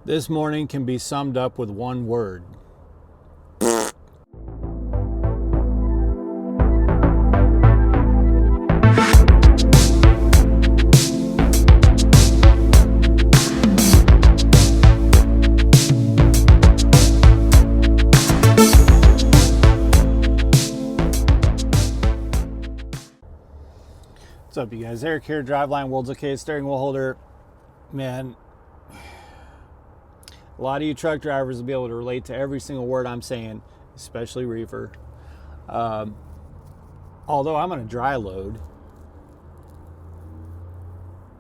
This morning can be summed up with one word. What's up, you guys? Eric here, Driveline World's Okay, steering wheel holder. Man, a lot of you truck drivers will be able to relate to every single word I'm saying, especially reefer. Although I'm on a dry load.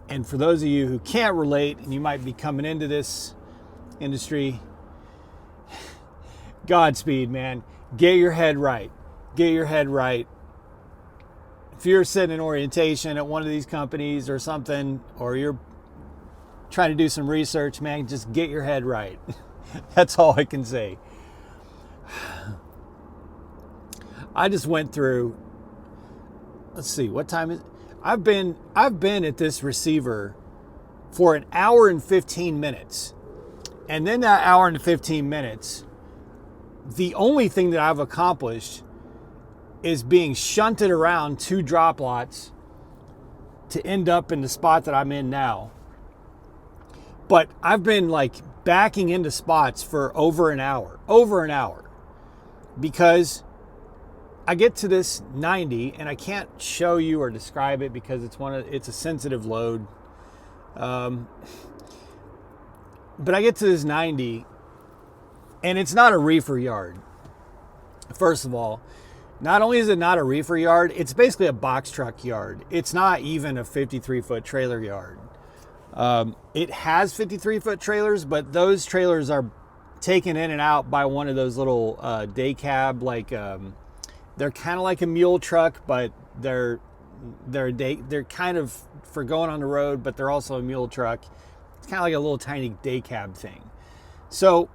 And for those of you who can't relate, and you might be coming into this industry, Godspeed, man. Get your head right. Get your head right. If you're sitting in orientation at one of these companies or something, or you're trying to do some research, man, just get your head right. That's all I can say. I just went through, let's see, what time is it? I've been at this receiver for an hour and 15 minutes. And then that hour and 15 minutes, the only thing that I've accomplished is being shunted around 2 drop lots to end up in the spot that I'm in now. But I've been like backing into spots for over an hour, because I get to this 90 and I can't show you or describe it because it's a sensitive load. But I get to this 90 and it's not a reefer yard. First of all, not only is it not a reefer yard, it's basically a box truck yard. It's not even a 53-foot trailer yard. It has 53-foot trailers, but those trailers are taken in and out by one of those little day cab, like they're kind of like a mule truck, but they're kind of for going on the road, but they're also a mule truck. It's kind of like a little tiny day cab thing. So,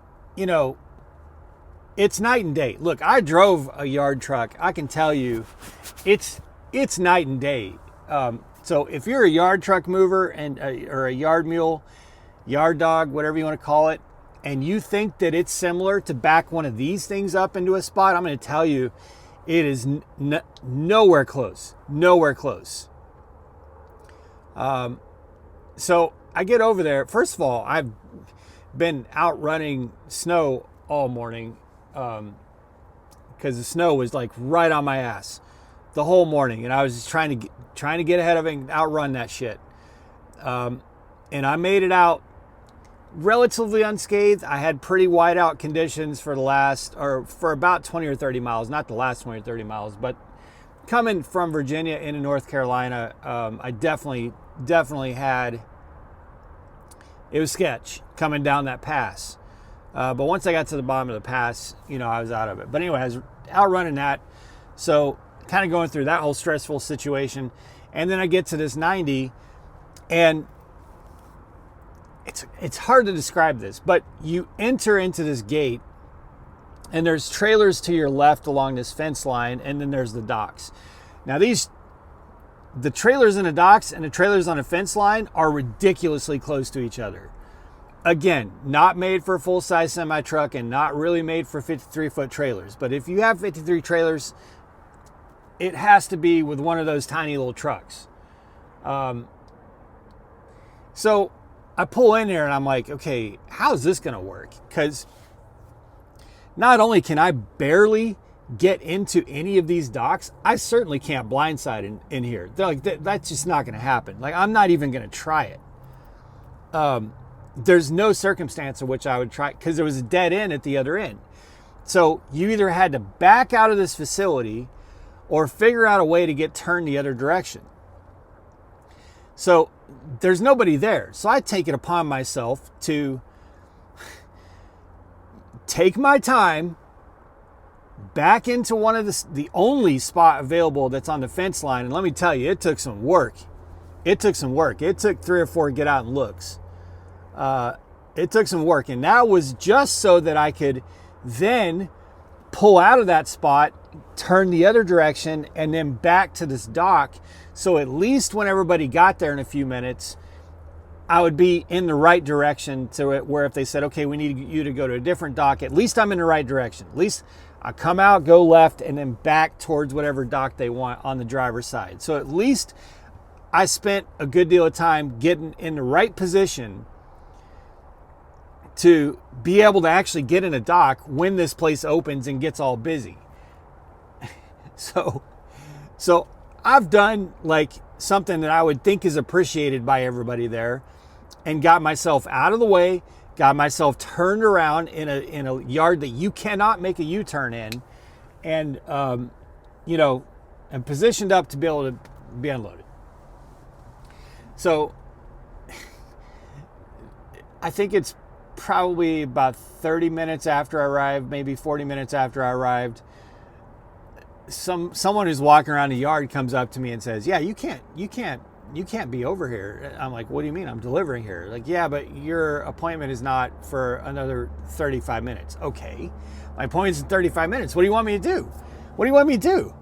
it's night and day. Look, I drove a yard truck. I can tell you, it's night and day. So if you're a yard truck mover or a yard mule, yard dog, whatever you want to call it, and you think that it's similar to back one of these things up into a spot, I'm going to tell you, it is nowhere close. Nowhere close. So I get over there. First of all, I've been out running snow all morning. Because the snow was like right on my ass the whole morning, and I was just trying to get ahead of it and outrun that shit. And I made it out relatively unscathed. I had pretty whiteout conditions for about 20 or 30 miles, not the last 20 or 30 miles, but coming from Virginia into North Carolina, I definitely had, it was sketch coming down that pass. But once I got to the bottom of the pass, I was out of it. But anyway, I was outrunning that. So kind of going through that whole stressful situation. And then I get to this 90, and it's hard to describe this, but you enter into this gate, and there's trailers to your left along this fence line, and then there's the docks. Now the trailers in the docks and the trailers on the fence line are ridiculously close to each other. Again, not made for a full-size semi-truck and not really made for 53-foot trailers. But if you have 53 trailers, it has to be with one of those tiny little trucks. So I pull in there and I'm like, okay, how's this going to work? Because not only can I barely get into any of these docks, I certainly can't blindside in here. They're like, that's just not going to happen. Like, I'm not even going to try it. There's no circumstance in which I would try, because there was a dead end at the other end. So you either had to back out of this facility or figure out a way to get turned the other direction. So there's nobody there. So I take it upon myself to take my time back into one of the only spot available that's on the fence line. And let me tell you, it took some work. It took 3 or 4 get out and looks. It took some work, and that was just so that I could then pull out of that spot, turn the other direction, and then back to this dock. So at least when everybody got there in a few minutes, I would be in the right direction to it, where if they said, okay, we need you to go to a different dock, at least I'm in the right direction. At least I come out, go left, and then back towards whatever dock they want on the driver's side. So at least I spent a good deal of time getting in the right position to be able to actually get in a dock when this place opens and gets all busy. So I've done like something that I would think is appreciated by everybody there, and got myself out of the way, got myself turned around in a yard that you cannot make a U-turn in, and and positioned up to be able to be unloaded. So I think it's probably about 30 minutes after I arrived, maybe 40 minutes after I arrived, someone who's walking around the yard comes up to me and says, yeah, you can't be over here. I'm like, what do you mean? I'm delivering here. Like, yeah, but your appointment is not for another 35 minutes. Okay, my appointment's in 35 minutes. What do you want me to do? What do you want me to do?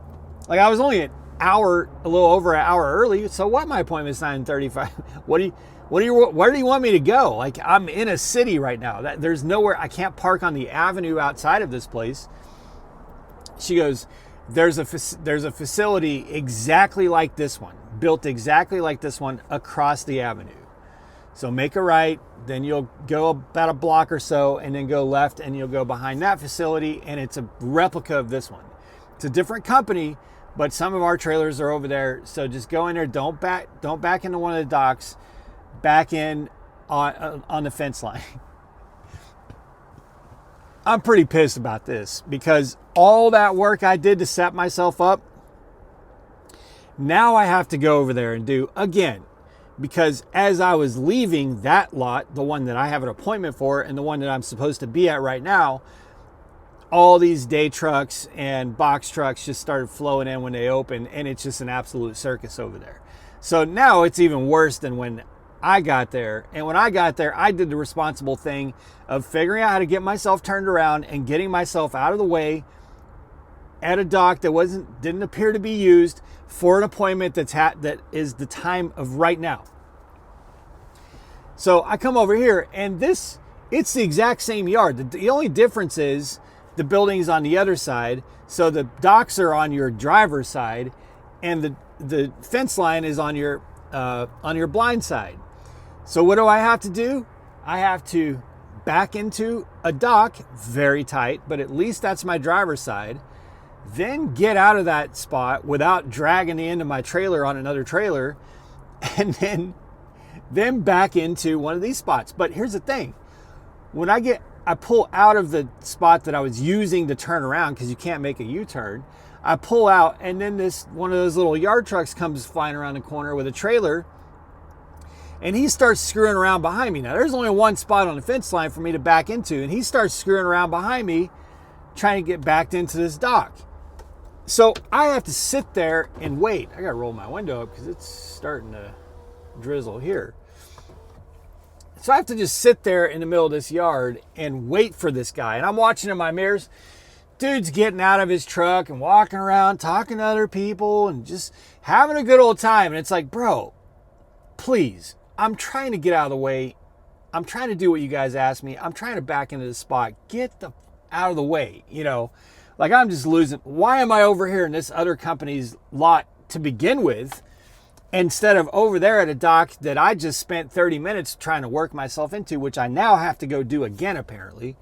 Like, I was only a little over an hour early. So what? My appointment's not in 35. Where do you want me to go? Like, I'm in a city right now. There's nowhere. I can't park on the avenue outside of this place. She goes, there's a facility exactly like this one, built exactly like this one across the avenue. So make a right, then you'll go about a block or so, and then go left, and you'll go behind that facility, and it's a replica of this one. It's a different company, but some of our trailers are over there. So just go in there. Don't back into one of the docks. Back in on the fence line. I'm pretty pissed about this, because all that work I did to set myself up, now I have to go over there and do again. Because as I was leaving that lot, the one that I have an appointment for and the one that I'm supposed to be at right now, all these day trucks and box trucks just started flowing in when they open, and it's just an absolute circus over there. So now it's even worse than when I got there. And when I got there, I did the responsible thing of figuring out how to get myself turned around and getting myself out of the way at a dock that didn't appear to be used for an appointment that is the time of right now. So I come over here, and it's the exact same yard. The only difference is the building's on the other side, so the docks are on your driver's side, and the fence line is on your blind side. So what do I have to do? I have to back into a dock, very tight, but at least that's my driver's side, then get out of that spot without dragging the end of my trailer on another trailer, and then back into one of these spots. But here's the thing. When I pull out of the spot that I was using to turn around, because you can't make a U-turn, I pull out, and then one of those little yard trucks comes flying around the corner with a trailer, and he starts screwing around behind me. Now, there's only one spot on the fence line for me to back into, and he starts screwing around behind me, trying to get backed into this dock. So I have to sit there and wait. I got to roll my window up because it's starting to drizzle here. So I have to just sit there in the middle of this yard and wait for this guy. And I'm watching in my mirrors. Dude's getting out of his truck and walking around, talking to other people and just having a good old time. And it's like, bro, please, I'm trying to get out of the way. I'm trying to do what you guys asked me. I'm trying to back into the spot. Get out of the way, Like, I'm just losing. Why am I over here in this other company's lot to begin with, instead of over there at a dock that I just spent 30 minutes trying to work myself into, which I now have to go do again, apparently.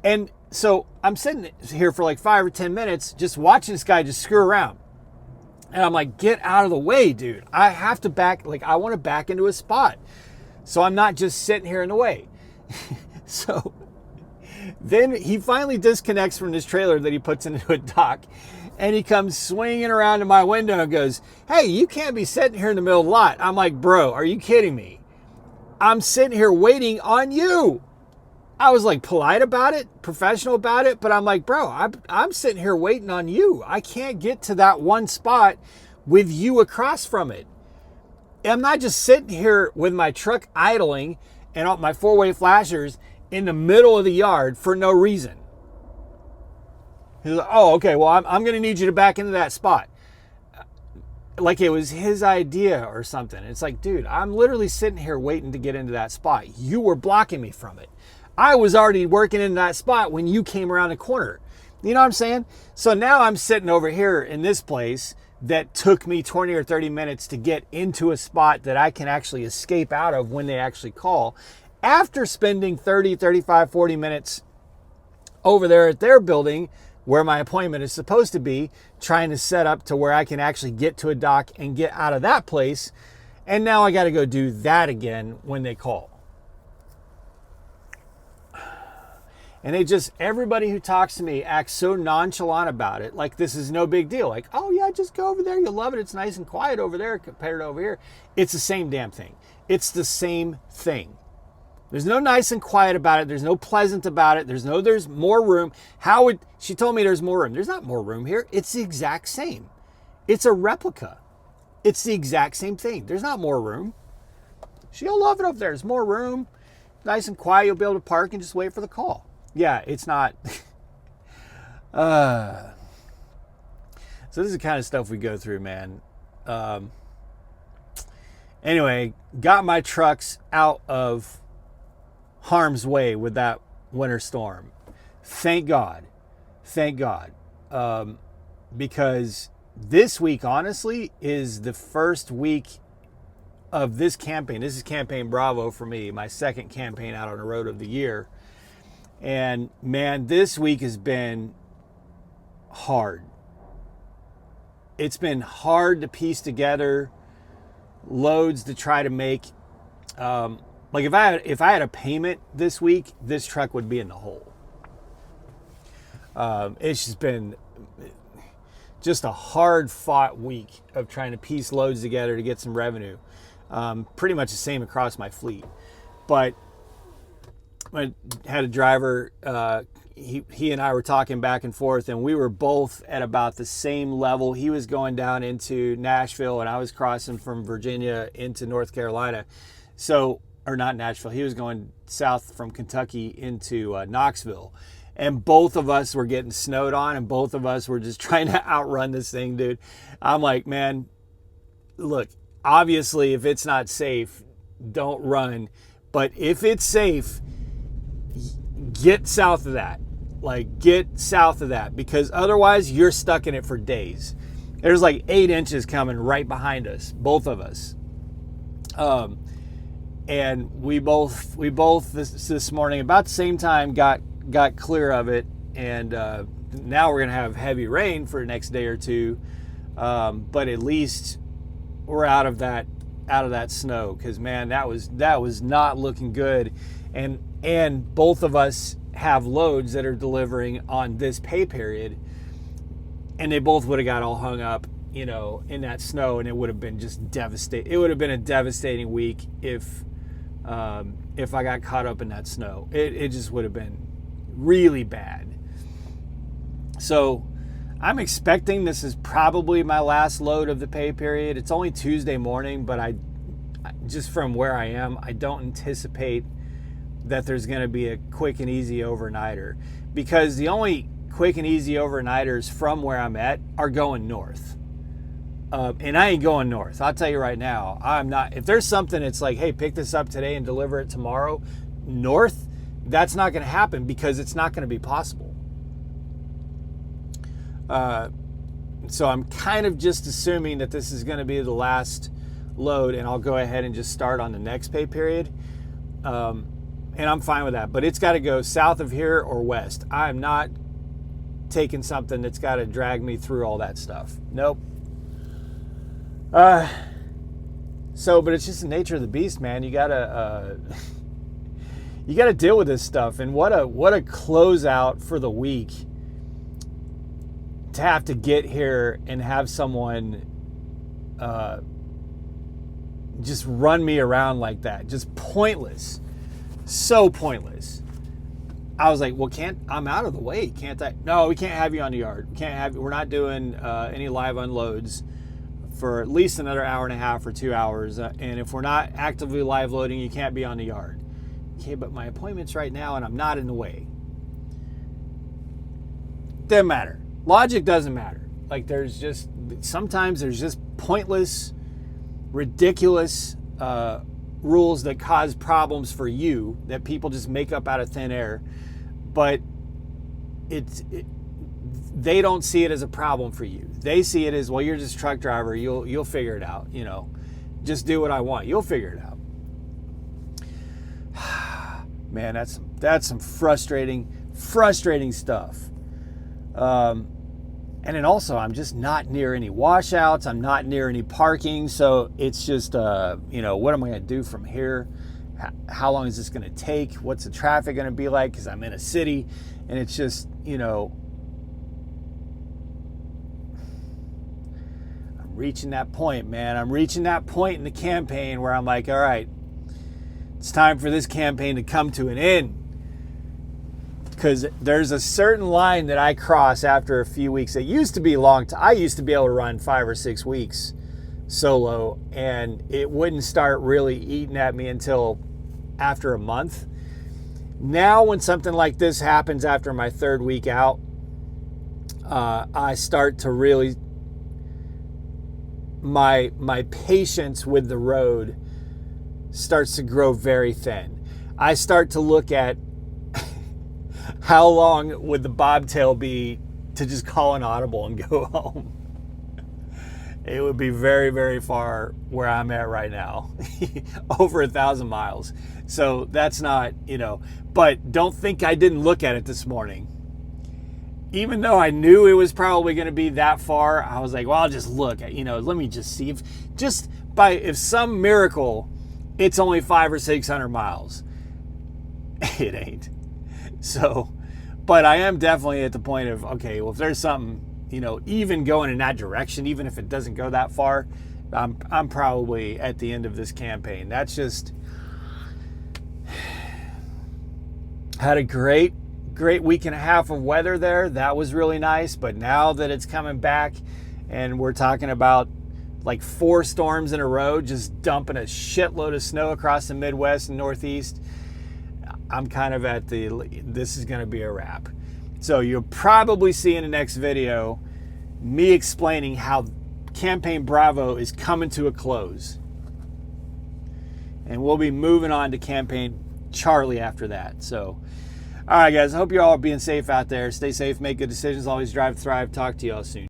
And so I'm sitting here for like 5 or 10 minutes just watching this guy just screw around. And I'm like, get out of the way, dude. I have to I want to back into a spot. So I'm not just sitting here in the way. So then he finally disconnects from this trailer that he puts into a dock, and he comes swinging around to my window and goes, hey, you can't be sitting here in the middle of the lot. I'm like, bro, are you kidding me? I'm sitting here waiting on you. I was like polite about it, professional about it, but I'm like, bro, I'm sitting here waiting on you. I can't get to that one spot with you across from it. I'm not just sitting here with my truck idling and my four-way flashers in the middle of the yard for no reason. He's like, oh, okay, well, I'm going to need you to back into that spot. like it was his idea or something. It's like, dude, I'm literally sitting here waiting to get into that spot. You were blocking me from it. I was already working in that spot when you came around the corner. You know what I'm saying? So now I'm sitting over here in this place that took me 20 or 30 minutes to get into a spot that I can actually escape out of when they actually call, after spending 30, 35, 40 minutes over there at their building where my appointment is supposed to be, trying to set up to where I can actually get to a dock and get out of that place. And now I got to go do that again when they call. And everybody who talks to me acts so nonchalant about it, like this is no big deal. Like, oh yeah, just go over there. You'll love it. It's nice and quiet over there compared to over here. It's the same damn thing. It's the same thing. There's no nice and quiet about it. There's no pleasant about it. There's more room. She told me there's more room. There's not more room here. It's the exact same. It's a replica. It's the exact same thing. There's not more room. She'll love it over there. There's more room. Nice and quiet. You'll be able to park and just wait for the call. Yeah, it's not. So this is the kind of stuff we go through, man. Anyway, got my trucks out of harm's way with that winter storm. Thank God. Thank God. Because this week, honestly, is the first week of this campaign. This is campaign Bravo for me, my second campaign out on the road of the year. And man, this week has been hard. It's been hard to piece together loads to try to make. Like if I had a payment this week, this truck would be in the hole. It's just been just a hard fought week of trying to piece loads together to get some revenue. Pretty much the same across my fleet. But I had a driver, he and I were talking back and forth, and we were both at about the same level. He was going down into Nashville, and I was crossing from Virginia into North Carolina. So, or not Nashville, he was going south from Kentucky into Knoxville. And both of us were getting snowed on, and both of us were just trying to outrun this thing, dude. I'm like, man, look, obviously, if it's not safe, don't run. But if it's safe, get south of that. Like, get south of that, because otherwise you're stuck in it for days. There's like 8 inches coming right behind us, both of us. And we both this morning about the same time got clear of it, and now we're gonna have heavy rain for the next day or two. But at least we're out of that snow, because man, that was not looking good. And both of us have loads that are delivering on this pay period, and they both would have got all hung up, in that snow, and it would have been just devastating. It would have been a devastating week if I got caught up in that snow. It just would have been really bad. So I'm expecting this is probably my last load of the pay period. It's only Tuesday morning, but I just from where I am, I don't anticipate that there's going to be a quick and easy overnighter, because the only quick and easy overnighters from where I'm at are going north. And I ain't going north. I'll tell you right now, I'm not. If there's something that's like, hey, pick this up today and deliver it tomorrow, north, that's not going to happen, because it's not going to be possible. So I'm kind of just assuming that this is going to be the last load, and I'll go ahead and just start on the next pay period. And I'm fine with that, but it's got to go south of here or west. I'm not taking something that's got to drag me through all that stuff. Nope. But it's just the nature of the beast, man. You gotta deal with this stuff. And what a closeout for the week to have to get here and have someone just run me around like that. Just pointless. So pointless. I was like, well, I'm out of the way, can't I? No, we can't have you on the yard. We're not doing any live unloads for at least another hour and a half or 2 hours. And if we're not actively live loading, you can't be on the yard. Okay, but my appointment's right now and I'm not in the way. Doesn't matter. Logic doesn't matter. Like, there's sometimes there's just pointless, ridiculous rules that cause problems for you that people just make up out of thin air, but they don't see it as a problem for you. They see it as, well, you're just a truck driver. You'll figure it out. Just do what I want. You'll figure it out. Man, that's some frustrating stuff. And then also, I'm just not near any washouts. I'm not near any parking. So it's just, what am I going to do from here? How long is this going to take? What's the traffic going to be like? Because I'm in a city, and it's just, I'm reaching that point, man. I'm reaching that point in the campaign where I'm like, all right, it's time for this campaign to come to an end. Because there's a certain line that I cross after a few weeks. It used to be long. I used to be able to run 5 or 6 weeks solo, and it wouldn't start really eating at me until after a month. Now, when something like this happens after my 3rd week out, I start to really, my patience with the road starts to grow very thin. I start to look at how long would the bobtail be to just call an audible and go home? It would be very, very far where I'm at right now. Over 1,000 miles. So that's not, but don't think I didn't look at it this morning. Even though I knew it was probably going to be that far, I was like, well, I'll just look at, let me just see if some miracle it's only 500 or 600 miles. It ain't. So, but I am definitely at the point of, okay, well, if there's something, even going in that direction, even if it doesn't go that far, I'm probably at the end of this campaign. That's just, had a great week and a half of weather there. That was really nice. But now that it's coming back and we're talking about like 4 storms in a row, just dumping a shitload of snow across the Midwest and Northeast, I'm kind of at this is going to be a wrap. So you'll probably see in the next video me explaining how Campaign Bravo is coming to a close. And we'll be moving on to Campaign Charlie after that. So, all right, guys, I hope you're all being safe out there. Stay safe, make good decisions, always drive, thrive. Talk to you all soon.